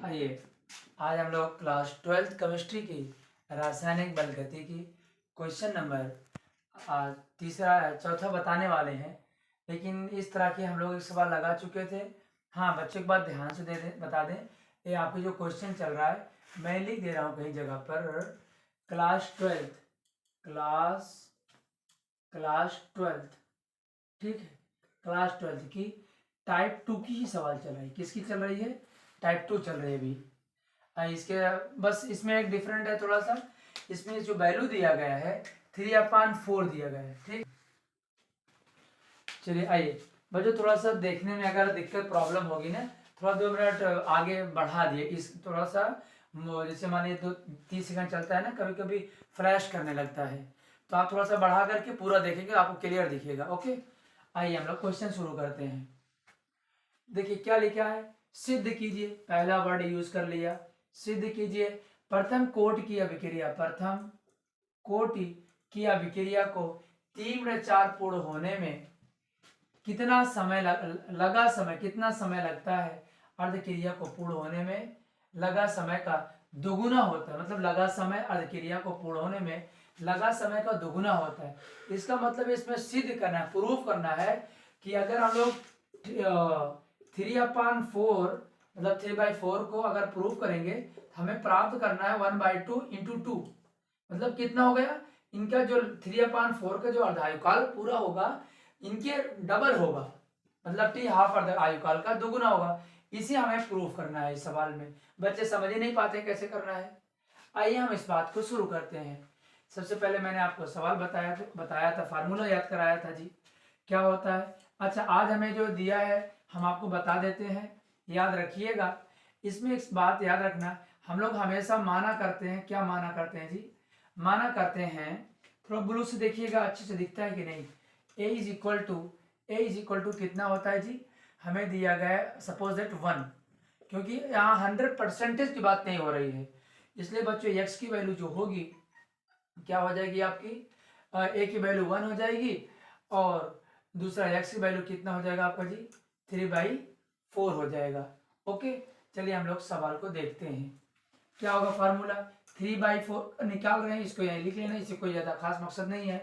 आइए आज हम लोग क्लास 12th केमिस्ट्री की रासायनिक बलगति की क्वेश्चन नंबर तीसरा चौथा बताने वाले हैं। लेकिन इस तरह के हम लोग एक सवाल लगा चुके थे। हाँ, बच्चों की बात ध्यान से बता दें, ये आपको जो क्वेश्चन चल रहा है मैं लिख दे रहा हूँ कहीं जगह पर क्लास 12th, ठीक है, क्लास 12th की टाइप 2 की ही सवाल चल रही है। किसकी चल रही है? टाइप 2 चल रही है अभी। इसके बस इसमें एक डिफरेंट है थोड़ा सा, इसमें जो वैल्यू दिया गया है 3/4 दिया गया है। ठीक, चलिए आइए बच्चों, थोड़ा सा देखने में अगर दिक्कत प्रॉब्लम होगी ना, थोड़ा 2 मिनट आगे बढ़ा दिए इस थोड़ा सा, जैसे मानिए 2-3 सेकंड चलता है ना, कभी कभी फ्लैश करने लगता है, तो आप थोड़ा सा बढ़ा करके पूरा देखेंगे, आपको क्लियर दिखेगा। ओके, आइए हम लोग क्वेश्चन शुरू करते हैं। देखिए क्या लिखा है, सिद्ध कीजिए, पहला वर्ड यूज कर लिया, सिद्ध कीजिए प्रथम कोट की अभिक्रिया, प्रथम कोट की अभिक्रिया को 3/4 पूर्ण होने में कितना समय लगा समय कितना समय लगता है? अर्धक्रिया को पूर्ण होने में लगा समय का दोगुना होता है, मतलब लगा समय अर्धक्रिया को पूर्ण होने में लगा समय का दोगुना होता है। इसका मतलब इसमें सिद्ध करना है, प्रूफ करना है कि अगर हम लोग 3/4 मतलब 3/4 को अगर प्रूफ करेंगे तो हमें प्राप्त करना है 1/2 इंटू 2, मतलब कितना हो गया, इनका जो 3/4 का जो अर्धायुकाल पूरा होगा इनके डबल होगा, मतलब टी हाफ आयुकाल का दोगुना होगा। इसे हमें प्रूफ करना है इस सवाल में। बच्चे समझ ही नहीं पाते कैसे करना है। आइए हम इस बात को शुरू करते हैं। सबसे पहले मैंने आपको सवाल बताया था, फार्मूला याद कराया था जी, क्या होता है। अच्छा, आज हमें जो दिया है हम आपको बता देते हैं, याद रखिएगा। इसमें एक बात याद रखना, हम लोग हमेशा माना करते हैं, क्या माना करते हैं जी, माना करते हैं, थोड़ा ब्लू से देखिएगा अच्छे से दिखता है कि नहीं। ए इज इक्वल टू कितना होता है जी, हमें दिया गया है सपोज दैट 1, क्योंकि यहाँ 100% की बात नहीं हो रही है, इसलिए बच्चों x की वैल्यू जो होगी क्या हो जाएगी आपकी, a की वैल्यू 1 हो जाएगी, और दूसरा x की वैल्यू कितना हो जाएगा आपका जी, 3/4 हो जाएगा। ओके, चलिए हम लोग सवाल को देखते हैं। क्या होगा फार्मूला, 3/4 निकाल रहे हैं, इसको यहीं लिख लेना, इससे कोई ज़्यादा खास मकसद नहीं है।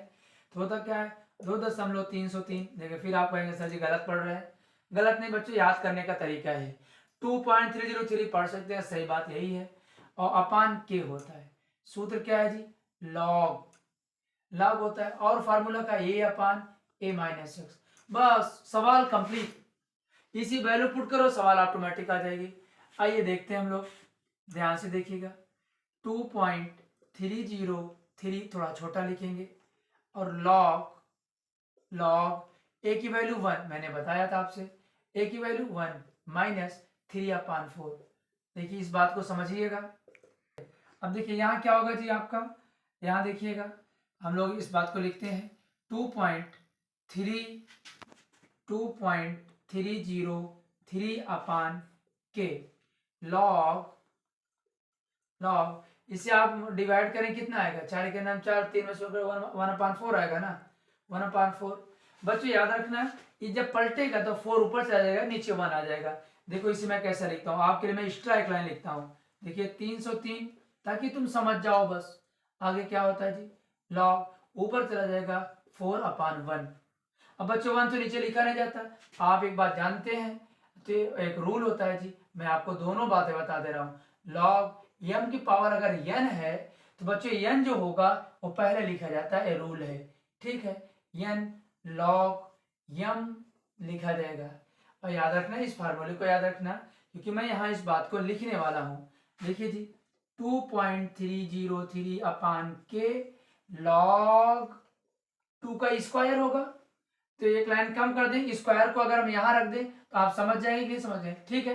तो होता क्या है 2.303। देखिए फिर आप कहेंगे सर जी गलत पढ़ रहे हैं। गलत नहीं बच्चों, याद करने का तरीका है। 2.303 पढ़ सकते हैं, सही बात यही है। और अपान के होता है, सूत्र क्या है जी, लॉग होता है, और फार्मूला का a/a-x। बस सवाल कंप्लीट। इसी वैल्यू पुट करो, सवाल ऑटोमेटिक आ जाएगी। आइए देखते हैं हम लोग, ध्यान से देखिएगा। 2.303 थोड़ा छोटा लिखेंगे, और लॉग ए की वैल्यू 1, मैंने बताया था आपसे, ए की वैल्यू 1 माइनस 3/4। देखिए इस बात को समझिएगा। अब देखिए यहाँ क्या होगा जी आपका, यहाँ देखिएगा हम लोग इस बात को लिखते हैं 2.303/के लॉग इसे आप डिवाइड करें, कितना आएगा, 4 के नाम 4, 3 में से 1/4 आएगा ना, 1/4। बच्चों याद रखना, ये जब पलटेगा तो 4 ऊपर से आ जाएगा, नीचे 1 आ जाएगा। देखो इसे मैं कैसा लिखता हूँ, आपके लिए मैं एक्स्ट्रा एक लाइन लिखता हूँ। देखिए 303, ताकि तुम समझ जाओ बस। आगे क्या होता है जी, लॉग ऊपर चला जाएगा 4/1। अब बच्चों 1 तो नीचे लिखा नहीं जाता, आप एक बात जानते हैं, तो एक रूल होता है जी, मैं आपको दोनों बातें बता दे रहा हूँ। लॉग m की पावर अगर n है तो बच्चों n जो होगा वो पहले लिखा जाता है, ये रूल है, ठीक है। n log m लिखा जाएगा। और याद रखना, इस फार्मूले को याद रखना, क्योंकि मैं यहाँ इस बात को लिखने वाला हूँ। देखिए जी 2.303/k log 2 का स्क्वायर होगा, तो एक लाइन कम कर दें, स्क्वायर को अगर हम यहाँ रख दें तो आप समझ जाएंगे कि नहीं समझ जाएंगे, ठीक है।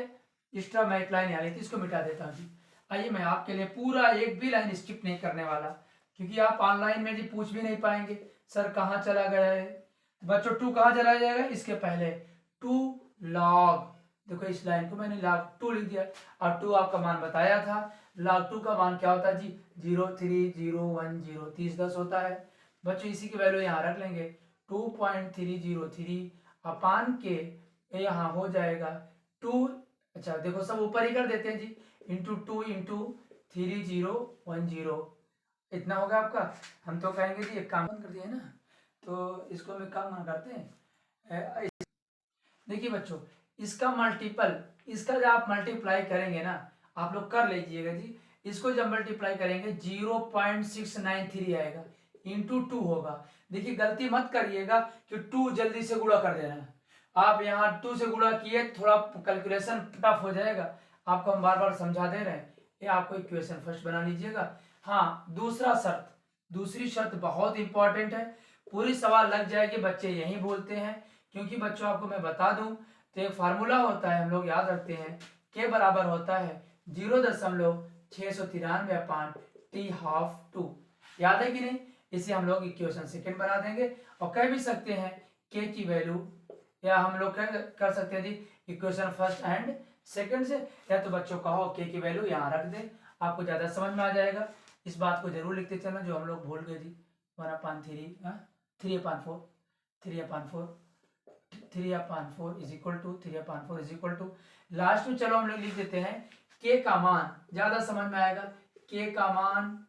एक्स्ट्रा मैं एक लाइन यहाँ लिखी, इसको मिटा देता हूँ जी। आइए मैं आपके लिए पूरा एक भी लाइन स्किप नहीं करने वाला, क्योंकि आप ऑनलाइन में जी पूछ भी नहीं पाएंगे सर कहाँ चला गया है। बच्चों 2 कहाँ चला जाएगा, इसके पहले 2 log, देखो इस लाइन को मैंने log 2 लिख दिया, और 2 आपका मान बताया था। log 2 का मान क्या होता है जी, 03010, 3010 होता है। बच्चों इसी की वैल्यू यहाँ रख लेंगे, 2.303/के यहाँ हो जाएगा 2, अच्छा देखो सब ऊपर ही कर देते हैं जी, इंटू 2 इंटू 3010 इतना होगा आपका। हम तो कहेंगे जी एक काम कर दिया है ना, तो इसको हम एक काम करते हैं। देखिए बच्चों, इसका मल्टीपल, इसका जब आप मल्टीप्लाई करेंगे ना, आप लोग कर लीजिएगा जी, इसको जब मल्टीप्लाई करेंगे 0.693 आएगा, इंटू 2 होगा। देखिए गलती मत करिएगा कि 2 जल्दी से गुणा कर देना, आप यहाँ 2 से गुणा किए, थोड़ा कैलकुलेशन टफ हो जाएगा, आपको हम बार बार समझा दे रहे हैं, ये आपको इक्वेशन फर्स्ट बना लीजिएगा। हाँ दूसरा शर्त, दूसरी शर्त बहुत इंपॉर्टेंट है, पूरी सवाल लग जाएगी, बच्चे यही बोलते हैं, क्योंकि बच्चों आपको मैं बता दूं तो एक फार्मूला होता है, हम लोग याद रखते हैं, के बराबर होता है 0.693 अपान टी हाफ 2, याद है कि नहीं। इसे हम लोग इक्वेशन सेकंड बना देंगे, और कह भी सकते हैं के की वैल्यू, या हम लोग कर सकते हैं जी इक्वेशन फर्स्ट एंड सेकंड से, या तो बच्चों कहो के की वैल्यू यहाँ रख दे, आपको ज्यादा समझ में आ जाएगा। इस बात को जरूर लिखते चलना जो हम लोग भूल गए जी, 1/3 3/4 is equal to 3/4 is equal to, last में चलो हम लोग लिख देते हैं के का मान, ज्यादा समझ में आएगा, के का मान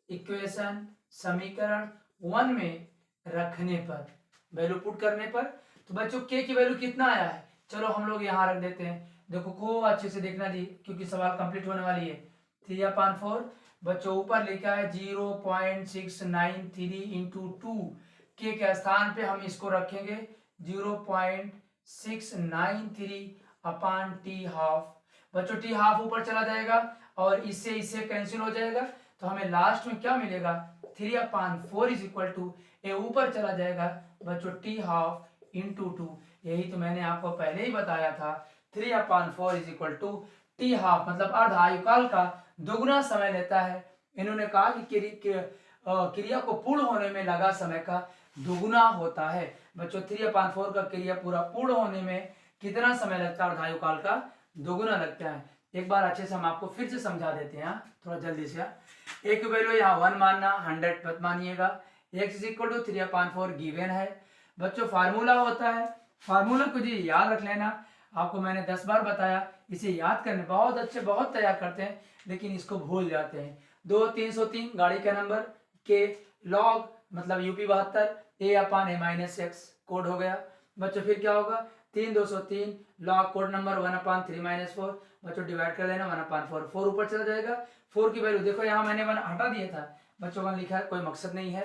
इक्वेशन समीकरण 1 में रखने पर, वैल्यू पुट करने पर, तो बच्चों के की वैल्यू कितना आया है, चलो हम लोग यहाँ रख देते हैं। देखो खूब अच्छे से देखना जी, क्योंकि सवाल कंप्लीट होने वाली है। 3/4 बच्चों ऊपर लिखा है 0.693 इंटू 2, के स्थान पे हम इसको रखेंगे 0.693 अपान टी हाफ। बच्चों टी हाफ ऊपर चला जाएगा और इससे कैंसिल हो जाएगा, तो हमें लास्ट में क्या मिलेगा 3/4 इज इक्वल टू, ये ऊपर चला जाएगा बच्चों टी हाफ इंटू 2, यही तो मैंने आपको पहले ही बताया था, 3/4 is equal to T half, मतलब अर्ध आयुकाल का दोगुना समय लेता है। इन्होंने कहा कि क्रिया को पूर्ण होने में लगा समय का दोगुना होता है। बच्चों 3/4 का क्रिया पूरा पूर्ण होने में कितना समय लगता है, अर्धायुकाल का दोगुना लगता है। एक बार अच्छे से हम आपको फिर से समझा देते हैं, थोड़ा जल्दी से। एक वैल्यू यहाँ 1 मानना, 100 मत मानिएगा, x is equal to 3/4 given है। बच्चों फार्मूला होता है, फार्मूला को जी याद रख लेना, आपको मैंने 10 बार बताया, इसे याद करने बहुत अच्छे, बहुत तैयार करते हैं, लेकिन इसको भूल जाते हैं। 2/303 गाड़ी का नंबर, के लॉग मतलब यूपी 72 a/a-x कोड हो गया। बच्चों फिर क्या होगा 3/203 लॉग कोड नंबर 1/3 - 4, बच्चों डिवाइड कर देना 1/4, 4 ऊपर चला जाएगा। 4 की वैल्यू देखो यहाँ मैंने 1 हटा दिया था, बच्चों 1 लिखा है, कोई मकसद नहीं है,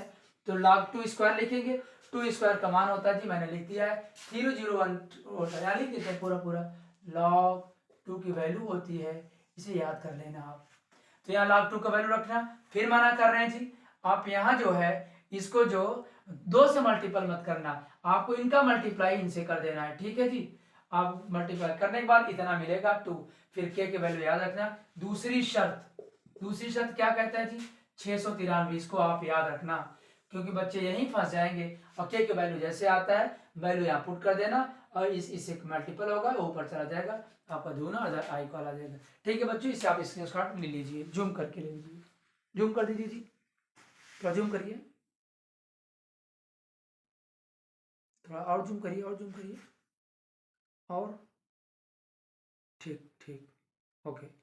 तो लॉग 2 स्क्वायर लिखेंगे, 2 स्क्वायर का मान होता है जी, मैंने लिख दिया है 3001, यहाँ लिख देते हैं पूरा लॉग 2 की वैल्यू होती है, इसे याद कर लेना आप। तो यहाँ log 2 का वैल्यू रखना, फिर माना कर रहे हैं जी, आप यहाँ जो है इसको जो 2 से मल्टीपल मत करना, आपको इनका मल्टीप्लाई इनसे कर देना है, ठीक है जी। आप मल्टीप्लाई करने के बाद इतना मिलेगा 2, फिर के वैल्यू याद रखना। दूसरी शर्त क्या कहता है जी 693, इसको आप याद रखना, क्योंकि बच्चे यहीं फंस जाएंगे, और के वैल्यू जैसे आता है वैल्यू यहाँ पुट कर देना, और इससे मल्टीपल होगा वो ऊपर चला जाएगा, आपका दूना और आई कॉल आ जाएगा। ठीक है बच्चों, इससे आप स्क्रीनशॉट ले लीजिए, जूम करके ले लीजिए, जूम कर दीजिए जी, थोड़ा जूम करिए, थोड़ा और जूम करिए, और ठीक ठीक, ओके।